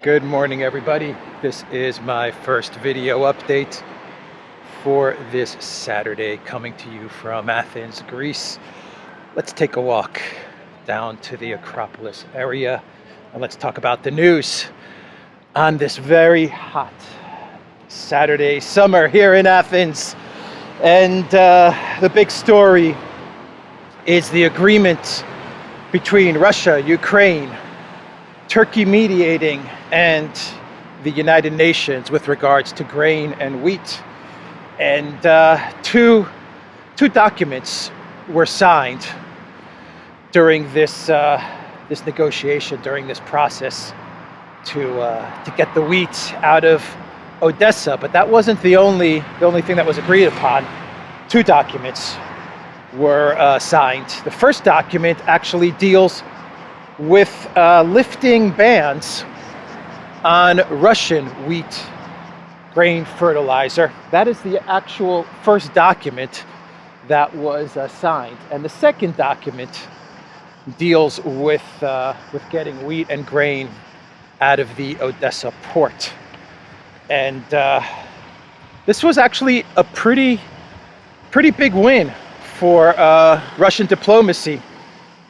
Good morning, everybody. This is my first video update for this Saturday, coming to you from Athens, Greece. Let's take a walk down to the Acropolis area and let's talk about the news on this very hot Saturday summer here in Athens. And the big story is the agreement between Russia, Ukraine, Turkey mediating, and the United Nations with regards to grain and wheat. And two documents were signed during this negotiation, during this process to get the wheat out of Odessa. But that wasn't the only thing that was agreed upon. Two documents were signed. The first document actually deals with lifting bans on Russian wheat grain fertilizer. That is the actual first document that was signed. And the second document deals with getting wheat and grain out of the Odessa port. And this was actually a pretty big win for Russian diplomacy.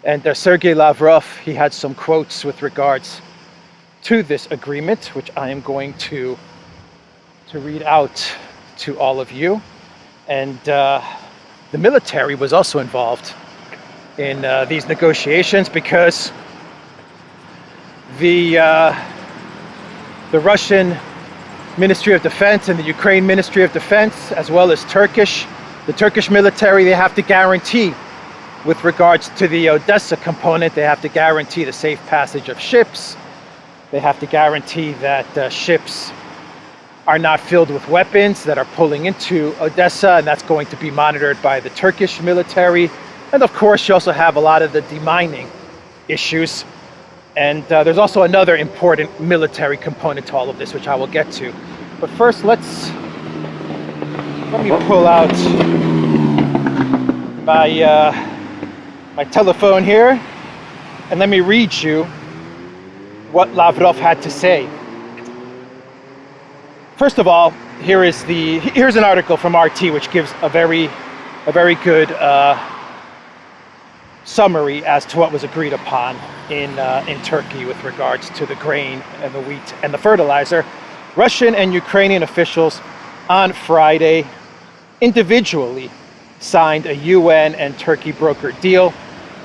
And Sergei Lavrov, he had some quotes with regards to this agreement, which I am going to read out to all of you. And the military was also involved in these negotiations, because the Russian Ministry of Defense and the Ukraine Ministry of Defense, as well as the Turkish military, they have to guarantee, with regards to the Odessa component, they have to guarantee the safe passage of ships. They have to guarantee that ships are not filled with weapons that are pulling into Odessa, and that's going to be monitored by the Turkish military. And of course, you also have a lot of the demining issues. And there's also another important military component to all of this, which I will get to. But first, let me pull out my telephone here, and let me read you what Lavrov had to say. First of all, here's an article from RT which gives a very good summary as to what was agreed upon in Turkey with regards to the grain and the wheat and the fertilizer. Russian and Ukrainian officials on Friday individually signed a UN and Turkey brokered deal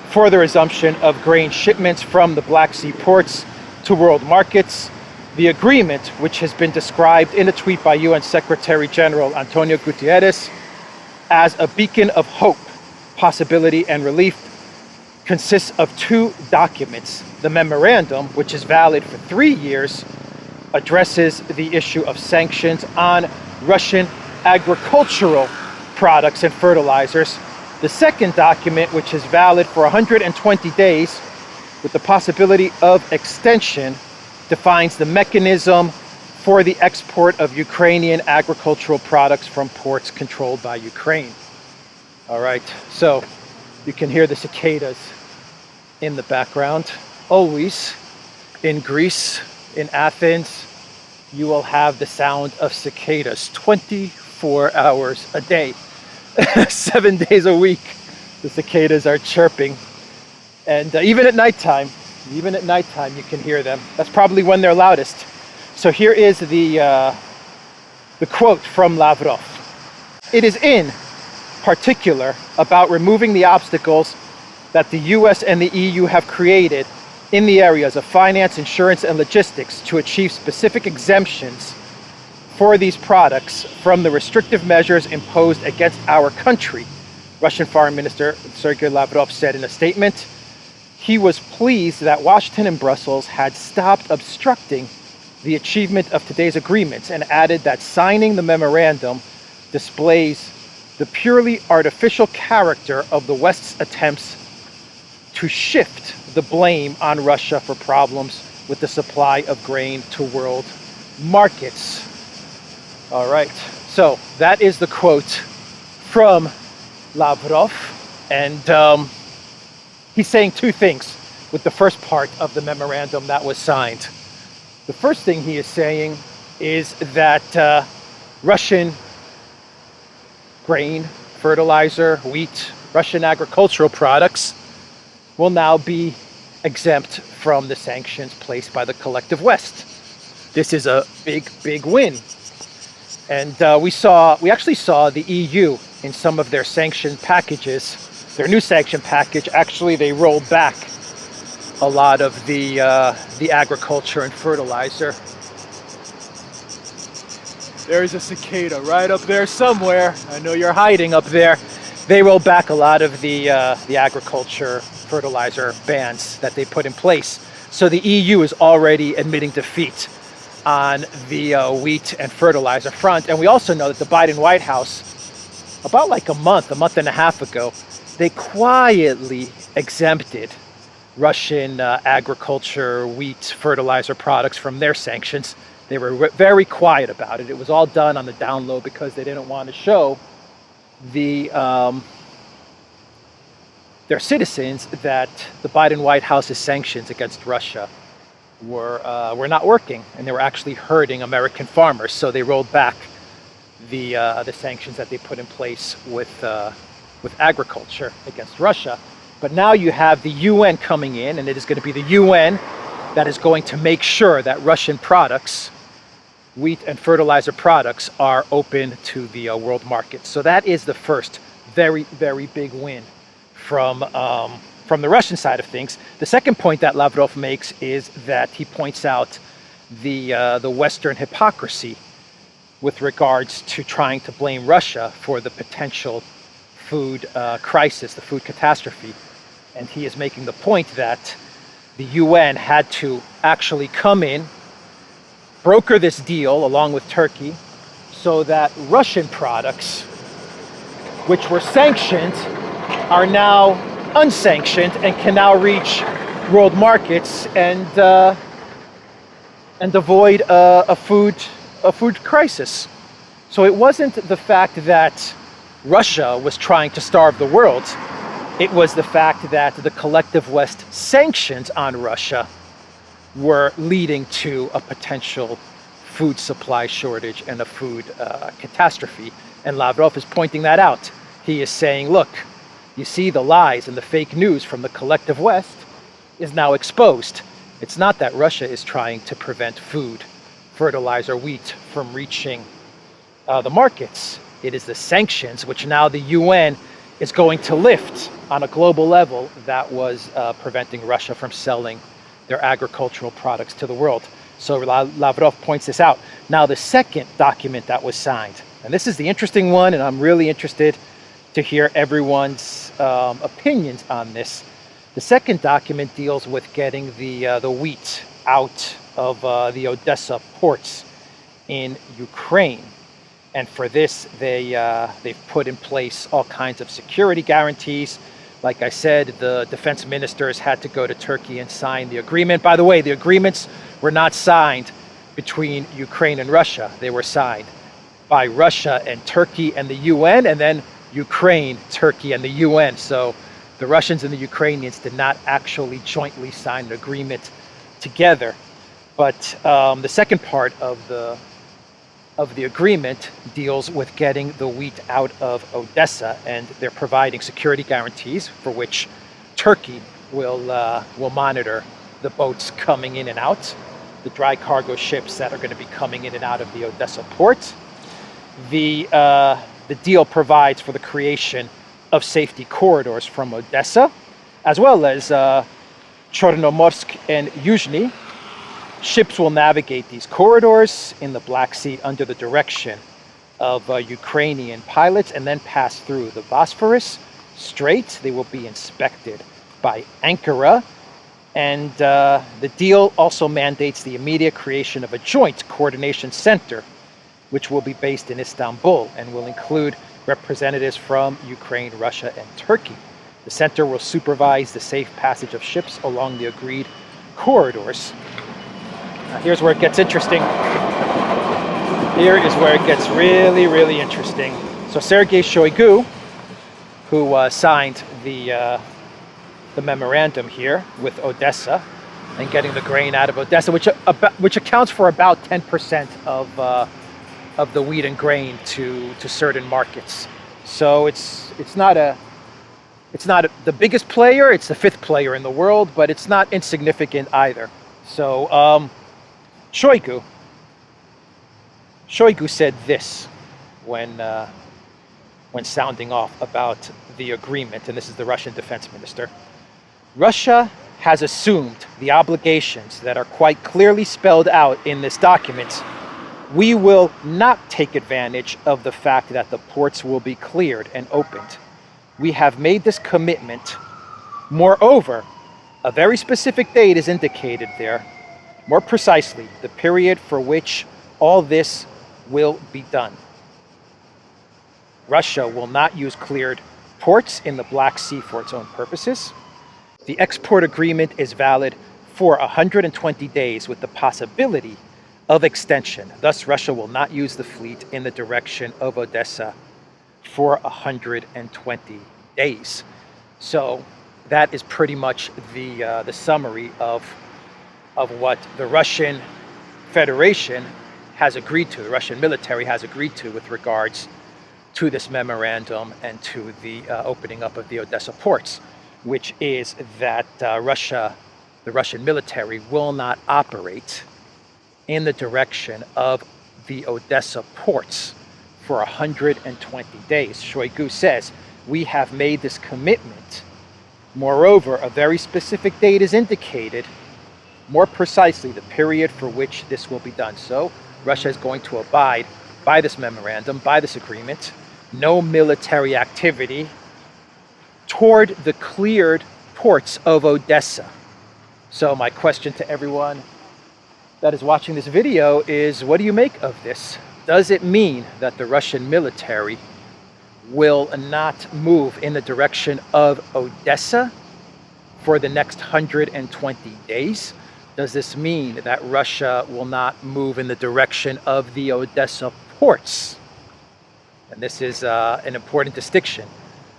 for the resumption of grain shipments from the Black Sea ports to world markets. The agreement, which has been described in a tweet by UN Secretary General Antonio Guterres as a beacon of hope, possibility, and relief, consists of two documents. The memorandum, which is valid for 3 years, addresses the issue of sanctions on Russian agricultural products and fertilizers. The second document, which is valid for 120 days with the possibility of extension, defines the mechanism for the export of Ukrainian agricultural products from ports controlled by Ukraine. All right, so you can hear the cicadas in the background. Always in Greece, in Athens, you will have the sound of cicadas 24 hours a day. 7 days a week, the cicadas are chirping. And even at nighttime, you can hear them. That's probably when they're loudest. So here is the quote from Lavrov. It is in particular about removing the obstacles that the US and the EU have created in the areas of finance, insurance, and logistics to achieve specific exemptions for these products from the restrictive measures imposed against our country, Russian Foreign Minister Sergei Lavrov said in a statement. He was pleased that Washington and Brussels had stopped obstructing the achievement of today's agreements, and added that signing the memorandum displays the purely artificial character of the West's attempts to shift the blame on Russia for problems with the supply of grain to world markets. All right, so that is the quote from Lavrov, and he's saying two things with the first part of the memorandum that was signed. The first thing he is saying is that Russian grain, fertilizer, wheat, Russian agricultural products will now be exempt from the sanctions placed by the collective West. This is a big, big win. And we actually saw the EU in some of their sanction packages, their new sanction package. Actually, they rolled back a lot of the agriculture and fertilizer. There's a cicada right up there somewhere. I know you're hiding up there. They rolled back a lot of the agriculture fertilizer bans that they put in place. So the EU is already admitting defeat on the wheat and fertilizer front. And we also know that the Biden White House, about like a month and a half ago, they quietly exempted Russian agriculture, wheat, fertilizer products from their sanctions. They were very quiet about it. It was all done on the down low because they didn't want to show their citizens that the Biden White House's sanctions against Russia were not working, and they were actually hurting American farmers. So they rolled back the sanctions that they put in place with agriculture against Russia. But now you have the UN coming in, and it is going to be the UN that is going to make sure that Russian products, wheat and fertilizer products, are open to the world market. So that is the first very, very big win from the Russian side of things. The second point that Lavrov makes is that he points out the Western hypocrisy with regards to trying to blame Russia for the potential food crisis, the food catastrophe. And he is making the point that the UN had to actually come in, broker this deal along with Turkey, so that Russian products, which were sanctioned, are now unsanctioned and can now reach world markets and avoid a food crisis. So it wasn't the fact that Russia was trying to starve the world. It was the fact that the collective West sanctions on Russia were leading to a potential food supply shortage and a food catastrophe. And Lavrov is pointing that out. He is saying, look, you see, the lies and the fake news from the collective West is now exposed. It's not that Russia is trying to prevent food, fertilizer, wheat from reaching the markets. It is the sanctions, which now the UN is going to lift on a global level, that was preventing Russia from selling their agricultural products to the world. So Lavrov points this out. Now, the second document that was signed, and this is the interesting one, and I'm really interested to hear everyone's opinions on this. The second document deals with getting the wheat out of the Odessa ports in Ukraine. And for this, they've put in place all kinds of security guarantees. Like I said, the defense ministers had to go to Turkey and sign the agreement. By the way, the agreements were not signed between Ukraine and Russia. They were signed by Russia and Turkey and the UN, and then Ukraine, Turkey, and the UN. So the Russians and the Ukrainians did not actually jointly sign an agreement together. But the second part of the agreement deals with getting the wheat out of Odessa, and they're providing security guarantees for which Turkey will monitor the boats coming in and out, the dry cargo ships that are going to be coming in and out of the Odessa port. The deal provides for the creation of safety corridors from Odessa, as well as Chornomorsk and Yuzhny. Ships will navigate these corridors in the Black Sea under the direction of Ukrainian pilots and then pass through the Bosphorus Strait. They will be inspected by Ankara. And the deal also mandates the immediate creation of a joint coordination center, which will be based in Istanbul and will include representatives from Ukraine, Russia, and Turkey. The center will supervise the safe passage of ships along the agreed corridors. Now, here's where it gets interesting. Here is where it gets really, really interesting. So Sergei Shoigu, who signed the memorandum here with Odessa, and getting the grain out of Odessa, which accounts for about 10% of the wheat and grain to certain markets. So it's not the biggest player. It's the 5th player in the world, but it's not insignificant either. So Shoigu said this when sounding off about the agreement, and this is the Russian defense minister. Russia has assumed the obligations that are quite clearly spelled out in this document. We will not take advantage of the fact that the ports will be cleared and opened. We have made this commitment. Moreover, a very specific date is indicated there. More precisely, the period for which all this will be done. Russia will not use cleared ports in the Black Sea for its own purposes. The export agreement is valid for 120 days with the possibility of extension. Thus, Russia will not use the fleet in the direction of Odessa for 120 days. So that is pretty much the summary of what the Russian Federation has agreed to, the Russian military has agreed to with regards to this memorandum and to the opening up of the Odessa ports, which is that the Russian military will not operate in the direction of the Odessa ports for 120 days. Shoigu says, we have made this commitment. Moreover, a very specific date is indicated, more precisely the period for which this will be done. So Russia is going to abide by this memorandum, by this agreement. No military activity toward the cleared ports of Odessa. So my question to everyone that is watching this video is, what do you make of this? Does it mean that the Russian military will not move in the direction of Odessa for the next 120 days? Does this mean that Russia will not move in the direction of the Odessa ports? And this is an important distinction.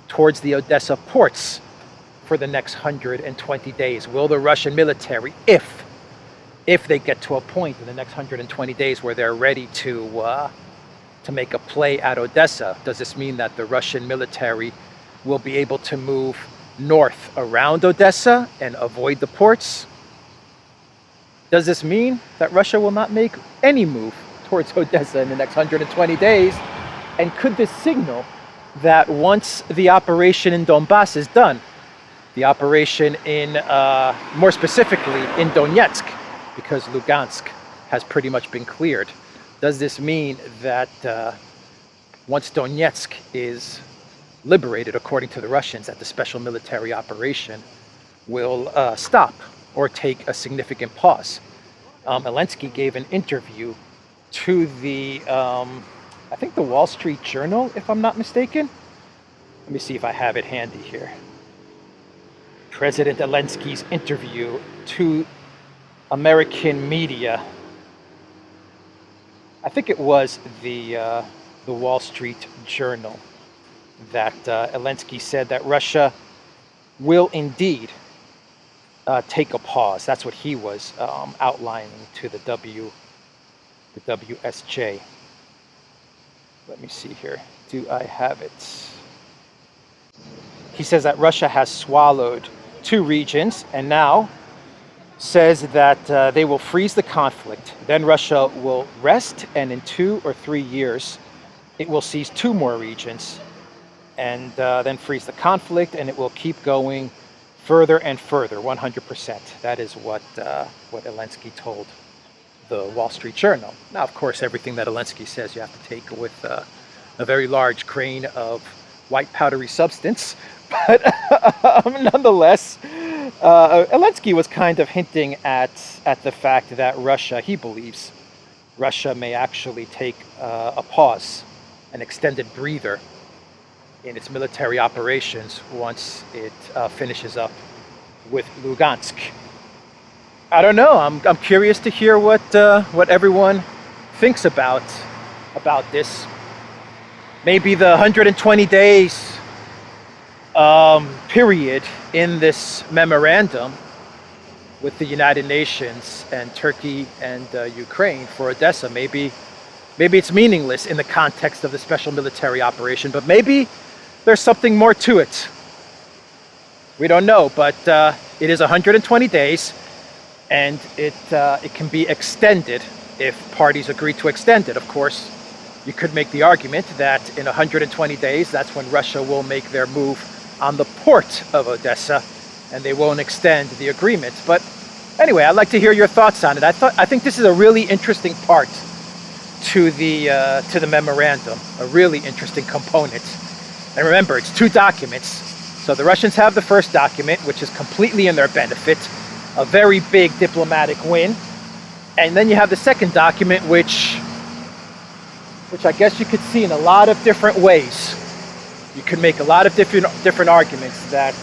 Towards the Odessa ports for the next 120 days. Will the Russian military, if they get to a point in the next 120 days where they're ready to make a play at Odessa, does this mean that the Russian military will be able to move north around Odessa and avoid the ports? Does this mean that Russia will not make any move towards Odessa in the next 120 days? And could this signal that once the operation in Donbass is done, the operation in, more specifically, in Donetsk, because Lugansk has pretty much been cleared, does this mean that once Donetsk is liberated, according to the Russians, that the special military operation will stop or take a significant pause? Zelensky gave an interview to the, I think the Wall Street Journal, if I'm not mistaken. Let me see if I have it handy here. President Zelensky's interview to American media. I think it was the Wall Street Journal that Zelensky said that Russia will indeed take a pause. That's what he was outlining to the WSJ. Let me see here. Do I have it? He says that Russia has swallowed 2 regions and now says that they will freeze the conflict. Then Russia will rest, and in 2 or 3 years, it will seize 2 more regions and then freeze the conflict, and it will keep going further and further, 100%. That is what Zelensky told the Wall Street Journal. Now, of course, everything that Zelensky says you have to take with a very large grain of white powdery substance. But nonetheless, Zelensky was kind of hinting at the fact that Russia, he believes, Russia may actually take a pause, an extended breather in its military operations once it finishes up with Lugansk. I don't know. I'm curious to hear what everyone thinks about this. Maybe the 120 days period in this memorandum with the United Nations and Turkey and Ukraine for Odessa. Maybe it's meaningless in the context of the special military operation, but maybe there's something more to it. We don't know, but it is 120 days, and it can be extended if parties agree to extend it. Of course, you could make the argument that in 120 days, that's when Russia will make their move on the port of Odessa, and they won't extend the agreement. But anyway, I'd like to hear your thoughts on it. I think this is a really interesting part to the memorandum, a really interesting component. And remember, it's 2 documents. So the Russians have the first document, which is completely in their benefit, a very big diplomatic win. And then you have the second document, which I guess you could see in a lot of different ways. You could make a lot of different arguments that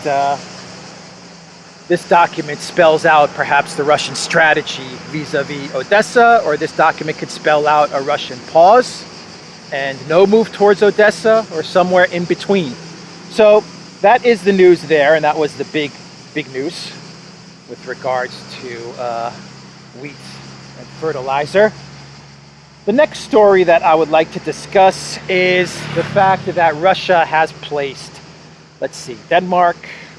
this document spells out perhaps the Russian strategy vis-a-vis Odessa, or this document could spell out a Russian pause and no move towards Odessa, or somewhere in between. So that is the news there, and that was the big news with regards to wheat and fertilizer. The next story that I would like to discuss is the fact that Russia has placed, let's see, Denmark,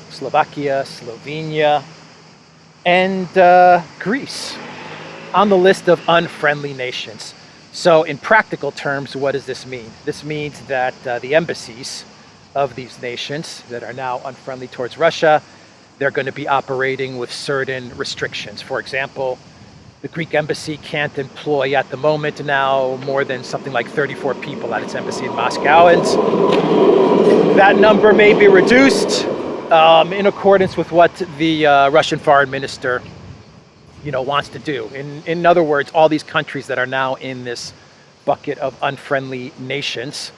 Slovakia, Slovenia, and Greece on the list of unfriendly nations. So in practical terms, what does this mean? This means that the embassies of these nations that are now unfriendly towards Russia, they're going to be operating with certain restrictions. For example, the Greek embassy can't employ at the moment now more than something like 34 people at its embassy in Moscow, and that number may be reduced in accordance with what the Russian foreign minister, wants to do. In other words, all these countries that are now in this bucket of unfriendly nations,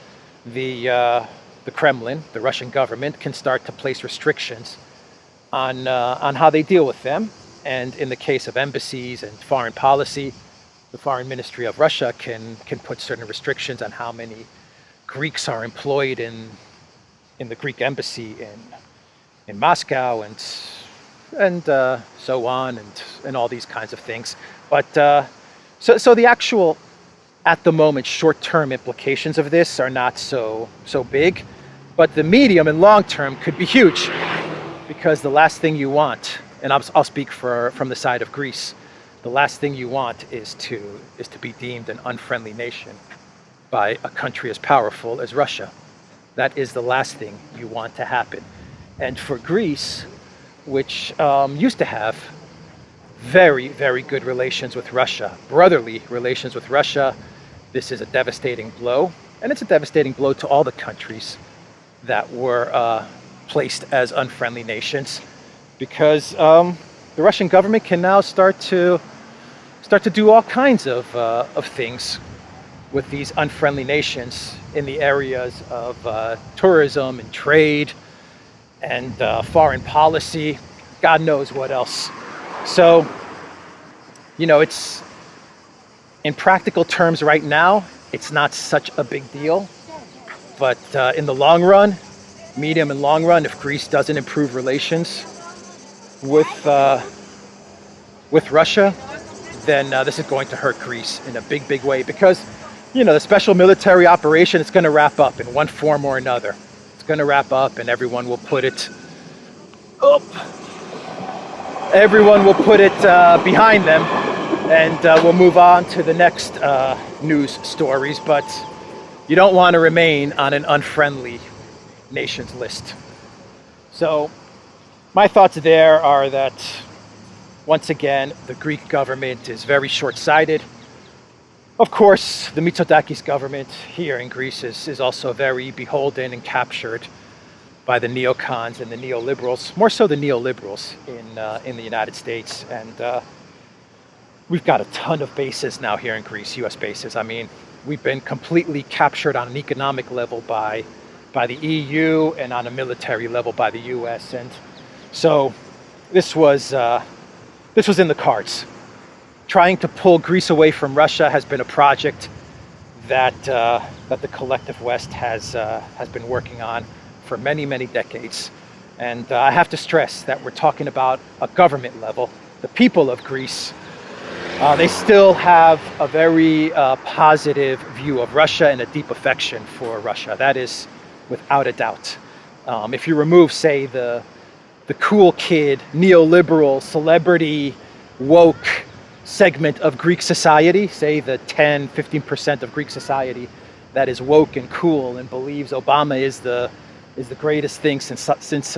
the Kremlin, the Russian government, can start to place restrictions on how they deal with them. And in the case of embassies and foreign policy, the foreign ministry of Russia can put certain restrictions on how many Greeks are employed in the Greek embassy in Moscow, and so on, and all these kinds of things. But so the actual, at the moment, short-term implications of this are not so big, but the medium and long term could be huge, because the last thing you want, and I'll speak from the side of Greece, the last thing you want is to be deemed an unfriendly nation by a country as powerful as Russia. That is the last thing you want to happen. And for Greece, which used to have very, very good relations with Russia, brotherly relations with Russia, this is a devastating blow. And it's a devastating blow to all the countries that were placed as unfriendly nations, because the Russian government can now start to do all kinds of things with these unfriendly nations in the areas of tourism and trade and foreign policy, God knows what else. So, it's, in practical terms right now, it's not such a big deal. But in the long run, medium and long run, if Greece doesn't improve relations with Russia, then this is going to hurt Greece in a big way, because the special military operation is going to wrap up in one form or another. It's going to wrap up, and everyone will put it behind them, and we'll move on to the next news stories. But you don't want to remain on an unfriendly nations list. So my thoughts there are that, once again, the Greek government is very short-sighted. Of course, the Mitsotakis government here in Greece is also very beholden and captured by the neocons and the neoliberals, more so the neoliberals in the United States. And we've got a ton of bases now here in Greece, US bases. I mean, we've been completely captured on an economic level by the EU, and on a military level by the US. And so this was in the cards. Trying to pull Greece away from Russia has been a project that the collective West has been working on for many decades. And I have to stress that we're talking about a government level. the people of Greece, they still have a very positive view of Russia and a deep affection for Russia. That is without a doubt. If you remove, say, the cool kid, neoliberal, celebrity, woke segment of Greek society, say the 10-15% of Greek society that is woke and cool and believes Obama is the greatest thing since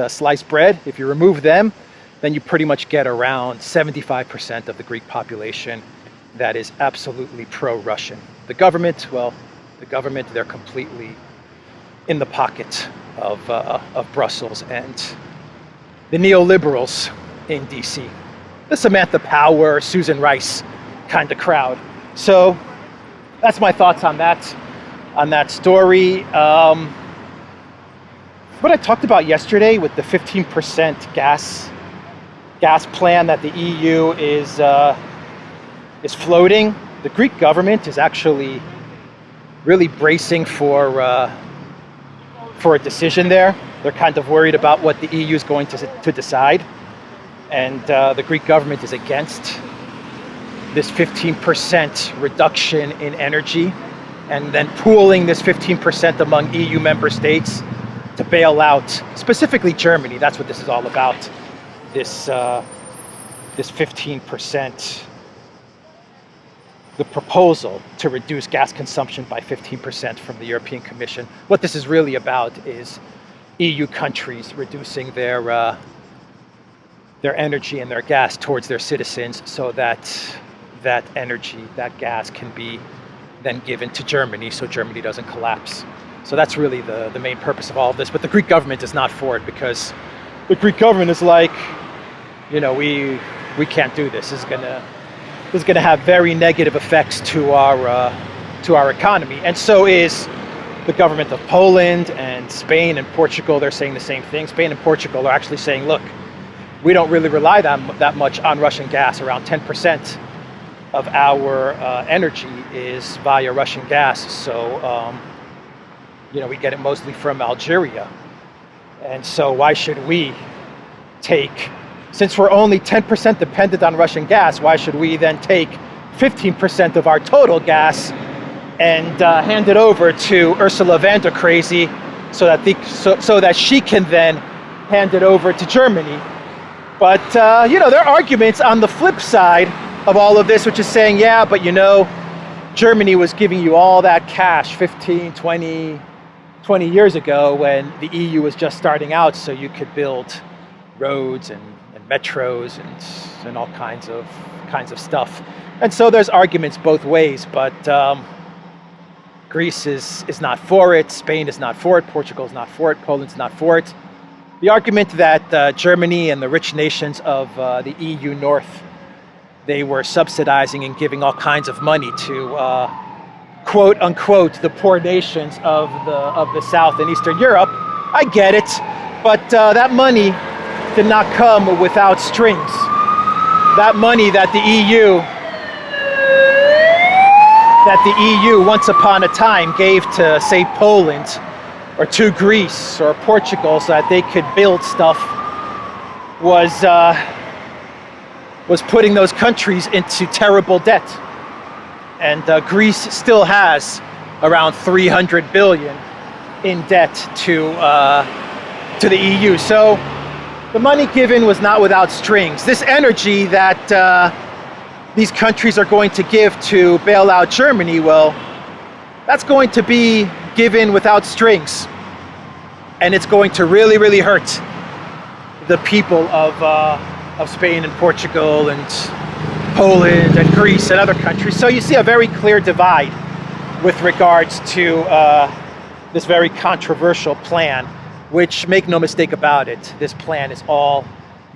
sliced bread. If you remove them, then you pretty much get around 75% of the Greek population that is absolutely pro-Russian. The government, they're completely in the pocket of Brussels and the neoliberals in DC. The Samantha Power, Susan Rice kind of crowd. So that's my thoughts on that story. What I talked about yesterday with the 15% gas plan that the EU is floating, the Greek government is actually really bracing for a decision there. They're kind of worried about what the EU is going to decide, and the Greek government is against this 15% reduction in energy, and then pooling this 15% among EU member states to bail out specifically Germany. That's what this is all about. This 15%, the proposal to reduce gas consumption by 15% from the European Commission. What this is really about is EU countries reducing their energy and their gas towards their citizens, so that energy, that gas, can be then given to Germany, so Germany doesn't collapse. So that's really the main purpose of all of this. But the Greek government is not for it, because the Greek government is like, we can't do this. This is gonna have very negative effects to our economy. And so is the government of Poland and Spain and Portugal. They're saying the same thing. Spain and Portugal are actually saying, look, we don't really rely that much on Russian gas. Around 10% of our energy is via Russian gas. So we get it mostly from Algeria. And so why should we since we're only 10% dependent on Russian gas, why should we then take 15% of our total gas and hand it over to Ursula von der Crazy so that she can then hand it over to Germany? But there are arguments on the flip side of all of this, which is saying, yeah, but Germany was giving you all that cash 15, 20 years ago when the EU was just starting out, so you could build roads and metros and all kinds of stuff. And so there's arguments both ways, but Greece is not for it, Spain is not for it, Portugal is not for it, Poland's not for it. The argument that Germany and the rich nations of the EU North, they were subsidizing and giving all kinds of money to quote unquote the poor nations of the South and Eastern Europe, I get it, but that money did not come without strings. That money that the EU once upon a time gave to, say, Poland or to Greece or Portugal so that they could build stuff was putting those countries into terrible debt. And Greece still has around 300 billion in debt to the EU. So the money given was not without strings. This energy that these countries are going to give to bail out Germany, well, that's going to be given without strings. And it's going to really, really hurt the people of Spain and Portugal and Poland and Greece and other countries. So you see a very clear divide with regards to this very controversial plan, which, make no mistake about it, this plan is all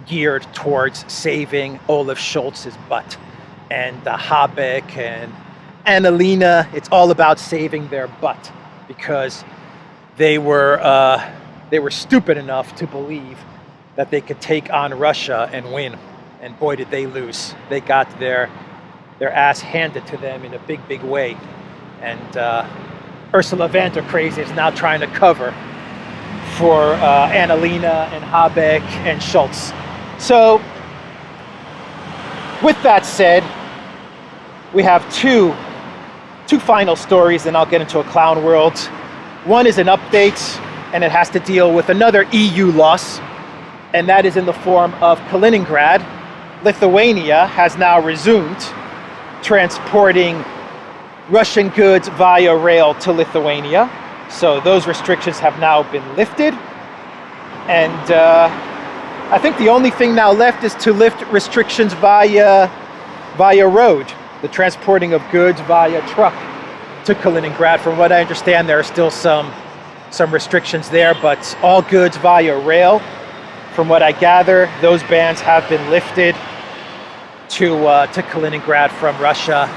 geared towards saving Olaf Scholz's butt. And Habeck and Annalena, it's all about saving their butt, because they were stupid enough to believe that they could take on Russia and win. And boy, did they lose. They got their ass handed to them in a big, big way. And Ursula von der Crazy is now trying to cover for Annalena and Habeck and Scholz. So with that said, we have two final stories, and I'll get into a clown world. One is an update, and it has to deal with another EU loss, and that is in the form of Kaliningrad. Lithuania has now resumed transporting Russian goods via rail to Lithuania. So those restrictions have now been lifted. And I think the only thing now left is to lift restrictions via road, the transporting of goods via truck to Kaliningrad. From what I understand, there are still some restrictions there, but all goods via rail. From what I gather, those bans have been lifted to Kaliningrad from Russia.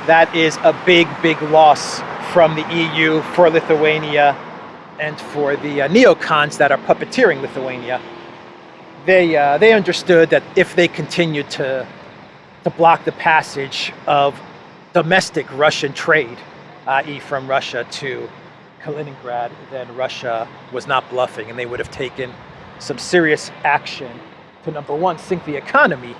That is a big loss from the EU for Lithuania and for the neocons that are puppeteering Lithuania. They understood that if they continued to block the passage of domestic Russian trade, i.e. from Russia to Kaliningrad, then Russia was not bluffing, and they would have taken some serious action to, number one, sink the economy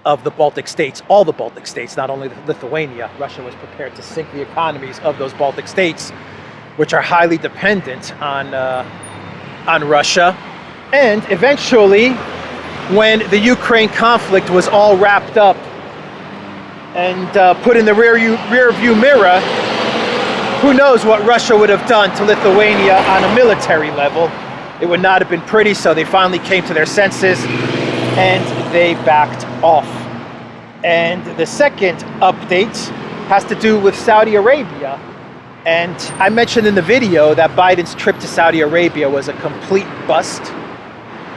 of the Baltic states, all the Baltic states, not only Lithuania. Russia was prepared to sink the economies of those Baltic states, which are highly dependent on Russia. And eventually, when the Ukraine conflict was all wrapped up and put in the rear view mirror, who knows what Russia would have done to Lithuania on a military level. It would not have been pretty, so they finally came to their senses and they backed off. And the second update has to do with Saudi Arabia. And I mentioned in the video that Biden's trip to Saudi Arabia was a complete bust.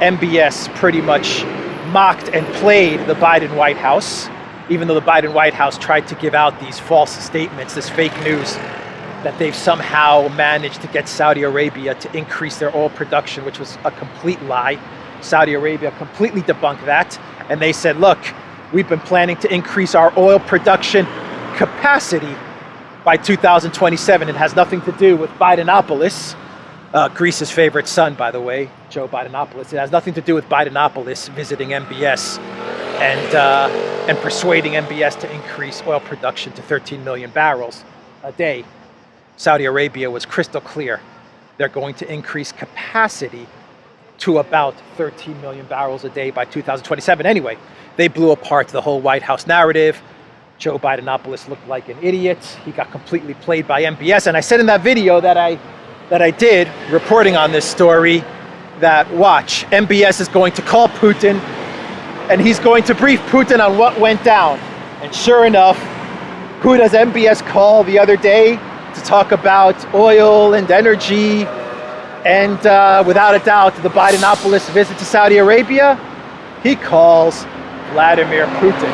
MBS pretty much mocked and played the Biden White House, even though the Biden White House tried to give out these false statements, this fake news, that they've somehow managed to get Saudi Arabia to increase their oil production, which was a complete lie. Saudi Arabia completely debunked that. And they said, look, we've been planning to increase our oil production capacity by 2027. It has nothing to do with Bidenopolis, Greece's favorite son, by the way, Joe Bidenopolis. It has nothing to do with Bidenopolis visiting MBS and persuading MBS to increase oil production to 13 million barrels a day. Saudi Arabia was crystal clear. They're going to increase capacity to about 13 million barrels a day by 2027. Anyway, they blew apart the whole White House narrative. Joe Bidenopolis looked like an idiot. He got completely played by MBS. And I said in that video that I did reporting on this story that, watch, MBS is going to call Putin and he's going to brief Putin on what went down. And sure enough, who does MBS call the other day to talk about oil and energy? And without a doubt, the Bidenopolis visit to Saudi Arabia, he calls Vladimir Putin.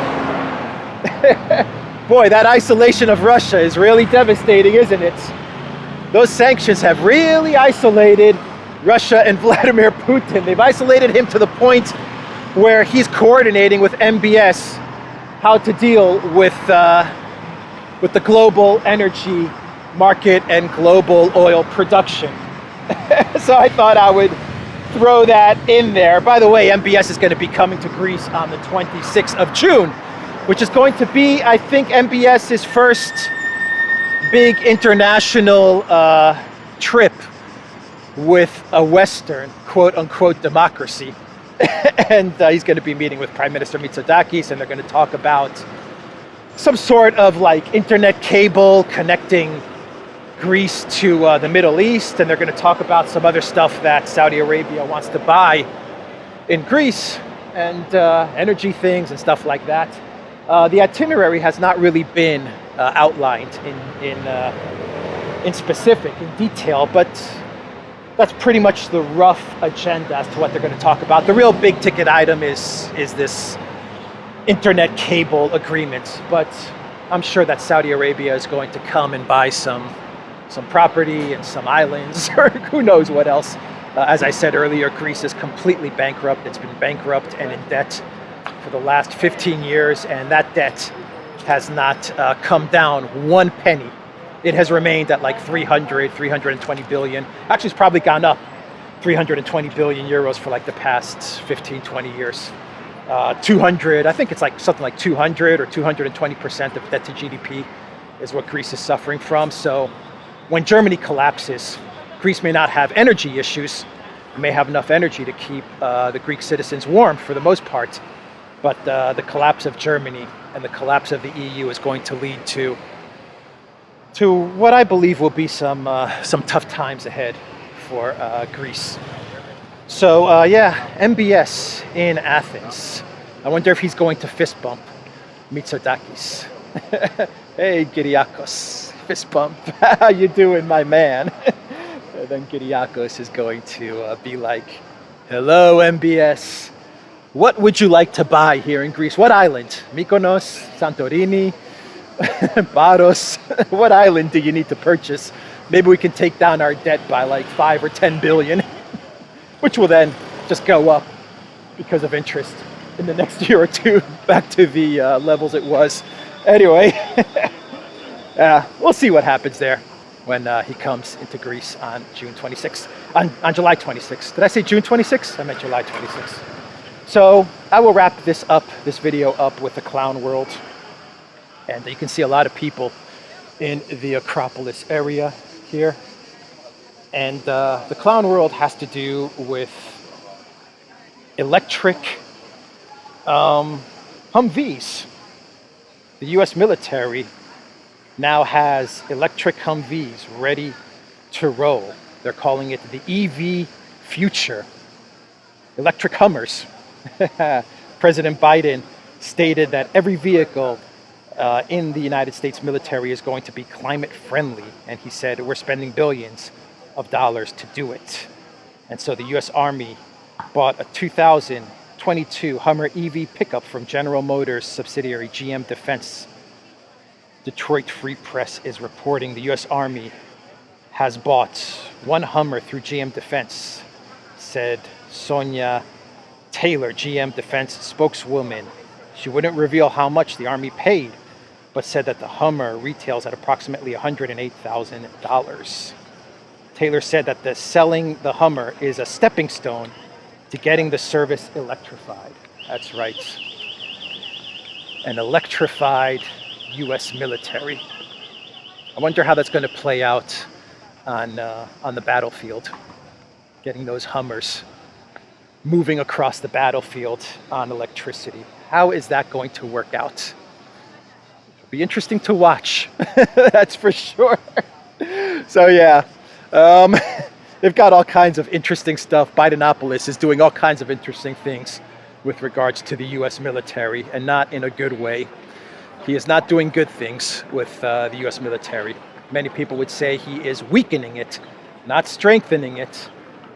Boy, that isolation of Russia is really devastating, isn't it? Those sanctions have really isolated Russia and Vladimir Putin. They've isolated him to the point where he's coordinating with MBS how to deal with the global energy market and global oil production. So I thought I would throw that in there. By the way, MBS is going to be coming to Greece on the 26th of June, which is going to be, I think, MBS's first big international trip with a Western, quote-unquote, democracy. And he's going to be meeting with Prime Minister Mitsotakis, and they're going to talk about some sort of like internet cable connecting Greece to the Middle East, and they're going to talk about some other stuff that Saudi Arabia wants to buy in Greece, and energy things and stuff like that. The itinerary has not really been outlined in specific, in detail, but that's pretty much the rough agenda as to what they're going to talk about. The real big ticket item is this internet cable agreement, but I'm sure that Saudi Arabia is going to come and buy some property and some islands, or who knows what else. As I said earlier, Greece is completely bankrupt. It's been bankrupt and in debt for the last 15 years, and that debt has not come down one penny. It has remained at like 320 billion. Actually, it's probably gone up 320 billion euros for like the past 15, 20 years. 200, I think it's like something like 200 or 220% of debt to GDP is what Greece is suffering from. So when Germany collapses, Greece may not have energy issues. It may have enough energy to keep the Greek citizens warm for the most part. But the collapse of Germany and the collapse of the EU is going to lead to what I believe will be some tough times ahead for Greece. So yeah, MBS in Athens. I wonder if he's going to fist bump Mitsotakis. Hey, Kyriakos, fist bump. How you doing, my man? And then Kyriakos is going to be like, hello, MBS. What would you like to buy here in Greece? What island? Mykonos, Santorini, Paros? What island do you need to purchase? Maybe we can take down our debt by like 5 or 10 billion, which will then just go up because of interest in the next year or two back to the levels it was. Anyway, we'll see what happens there when he comes into Greece on June 26th, on July 26th. Did I say June 26th? I meant July 26th. So I will wrap this video up with the clown world. And you can see a lot of people in the Acropolis area here. And the clown world has to do with electric humvees. The US military now has electric humvees ready to roll. They're calling it the EV future. Electric Hummers. President Biden stated that every vehicle in the United States military is going to be climate friendly. And he said, we're spending billions of dollars to do it. And so the US Army bought a 2022 Hummer EV pickup from General Motors subsidiary GM Defense. Detroit Free Press is reporting the US Army has bought one Hummer through GM Defense, said Sonia Taylor, GM Defense spokeswoman. She wouldn't reveal how much the Army paid, but said that the Hummer retails at approximately $108,000. Taylor said that selling the Hummer is a stepping stone to getting the service electrified. That's right. An electrified US military. I wonder how that's going to play out on the battlefield. Getting those Hummers moving across the battlefield on electricity. How is that going to work out? It'll be interesting to watch. That's for sure. So yeah, they've got all kinds of interesting stuff. Bidenopolis is doing all kinds of interesting things with regards to the US military, and not in a good way. He is not doing good things with the US military. Many people would say he is weakening it, not strengthening it.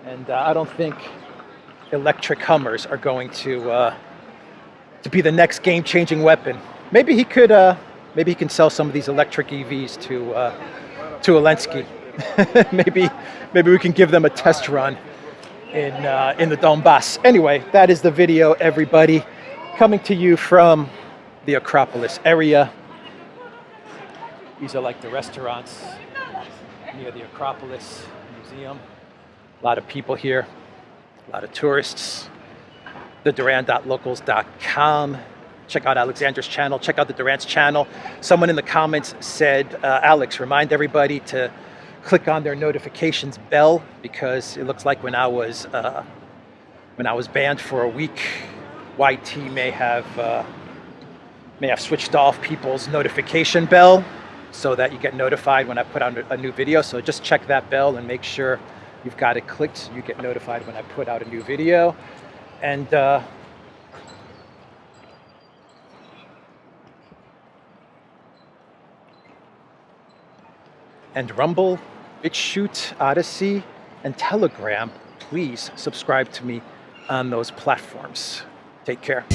And I don't think electric Hummers are going to be the next game-changing weapon. Maybe he could, maybe he can sell some of these electric EVs to Zelensky. maybe we can give them a test run in the Donbass. Anyway, that is the video, everybody, coming to you from the Acropolis area. These are like the restaurants near the Acropolis Museum. A lot of people here, a lot of tourists. The Duran.locals.com. Check out Alexander's channel. Check out the Duran's channel. Someone in the comments said, Alex, remind everybody to click on their notifications bell, because it looks like when I was banned for a week, YT may have switched off people's notification bell so that you get notified when I put out a new video. So just check that bell and make sure you've got it clicked so you get notified when I put out a new video. And Rumble, BitChute, ODYSEE, and Telegram, please subscribe to me on those platforms. Take care.